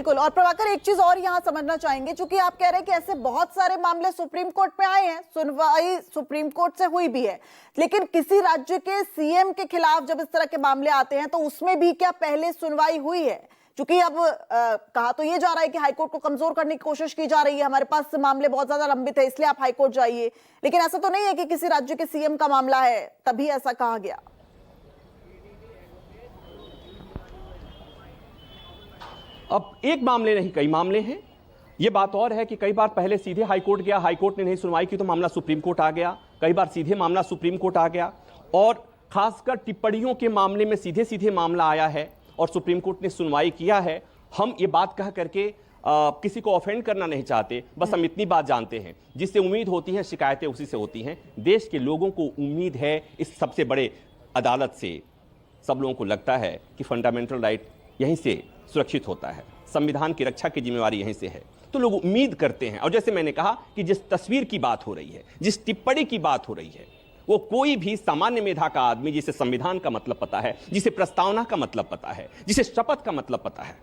बिल्कुल। और प्रभाकर, एक चीज और यहां समझना चाहेंगे, क्योंकि आप कह रहे हैं कि ऐसे बहुत सारे मामले सुप्रीम कोर्ट में आए हैं, सुनवाई सुप्रीम कोर्ट से हुई भी है, लेकिन किसी राज्य के सीएम के खिलाफ जब इस तरह के मामले आते हैं तो उसमें भी क्या पहले सुनवाई हुई है? क्योंकि अब कहा तो ये जा रहा है कि हाईकोर्ट को कमजोर करने की कोशिश की जा रही है, हमारे पास मामले बहुत ज्यादा लंबित है इसलिए आप हाईकोर्ट जाइए, लेकिन ऐसा तो नहीं है कि किसी राज्य के सीएम का मामला है तभी ऐसा कहा गया। अब एक मामले नहीं, कई मामले हैं। यह बात और है कि कई बार पहले सीधे हाईकोर्ट गया, हाईकोर्ट ने नहीं सुनवाई की तो मामला सुप्रीम कोर्ट आ गया, कई बार सीधे मामला सुप्रीम कोर्ट आ गया, और खासकर टिप्पणियों के मामले में सीधे सीधे मामला आया है और सुप्रीम कोर्ट ने सुनवाई किया है। हम ये बात कह करके किसी को ऑफेंड करना नहीं चाहते, बस हम इतनी बात जानते हैं, जिससे उम्मीद होती है शिकायतें उसी से होती हैं। देश के लोगों को उम्मीद है इस सबसे बड़े अदालत से। सब लोगों को लगता है कि फंडामेंटल राइट यहीं से सुरक्षित होता है, संविधान की रक्षा की जिम्मेवारी यहीं से है, तो लोग उम्मीद करते हैं। और जैसे मैंने कहा कि जिस तस्वीर की बात हो रही है, जिस टिप्पणी की बात हो रही है, वो कोई भी सामान्य मेधा का आदमी जिसे संविधान का मतलब पता है, जिसे प्रस्तावना का मतलब पता है, जिसे शपथ का मतलब पता है,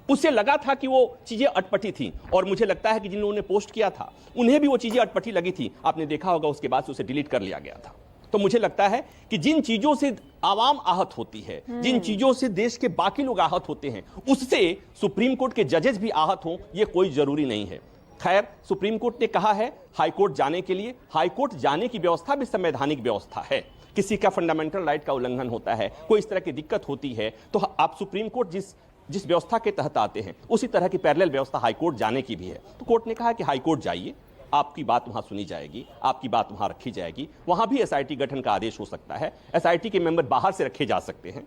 उसे लगा था कि वो चीजें अटपटी थी। और मुझे लगता है कि जिन लोगों ने पोस्ट किया था उन्हें भी वो चीजें अटपटी लगी थी। आपने देखा होगा उसके बाद से उसे डिलीट कर लिया गया था। तो मुझे लगता है कि जिन चीजों से आवाम आहत होती है, जिन चीजों से देश के बाकी लोग आहत होते हैं, उससे सुप्रीम कोर्ट के जजेस भी आहत हों, ये कोई जरूरी नहीं है। खैर, सुप्रीम कोर्ट ने कहा है हाईकोर्ट जाने के लिए, हाईकोर्ट जाने की व्यवस्था भी संवैधानिक व्यवस्था है। किसी का फंडामेंटल राइट का उल्लंघन होता है, कोई इस तरह की दिक्कत होती है, तो आप सुप्रीम कोर्ट जिस व्यवस्था के तहत आते हैं उसी तरह की पैरेलल व्यवस्था हाईकोर्ट जाने की भी है। तो कोर्ट ने कहा कि हाईकोर्ट जाइए, आपकी बात वहां सुनी जाएगी, आपकी बात वहां रखी जाएगी। वहां भी एसआईटी गठन का आदेश हो सकता है, एसआईटी के मेंबर बाहर से रखे जा सकते हैं।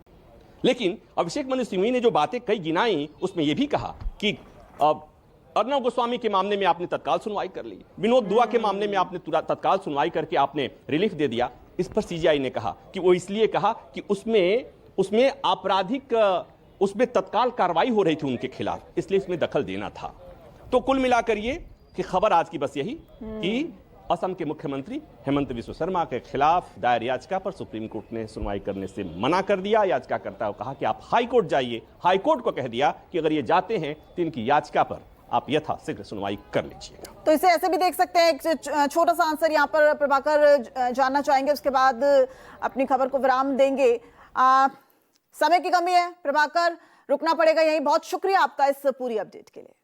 लेकिन अभिषेक मनु सिंघवी ने जो बातें कई गिनाई, उसमें यह भी कहा कि अर्नब गोस्वामी के मामले में आपने तत्काल सुनवाई कर ली, विनोद दुआ के मामले में आपने तत्काल सुनवाई करके आपने रिलीफ दे दिया। इस पर सीजीआई ने कहा कि वो इसलिए कहा कि उसमें आपराधिक उसमें तत्काल कार्रवाई हो रही थी उनके खिलाफ, इसलिए इसमें दखल देना था। तो कुल मिलाकर ये कि खबर आज की बस यही कि असम के मुख्यमंत्री हेमंत बिस्वा शर्मा के खिलाफ दायर याचिका पर सुप्रीम कोर्ट ने सुनवाई करने से मना कर दिया। याचिकाकर्ता को कहा कि आप हाईकोर्ट जाइए, हाईकोर्ट को कह दिया कि अगर ये जाते हैं तो इनकी याचिका पर आप यथाशीघ्र सुनवाई कर लीजिएगा। तो इसे ऐसे भी देख सकते हैं, एक छोटा सा आंसर यहाँ पर प्रभाकर जानना चाहेंगे, उसके बाद अपनी खबर को विराम देंगे। समय की कमी है प्रभाकर, रुकना पड़ेगा यहीं। बहुत शुक्रिया आपका इस पूरी अपडेट के लिए।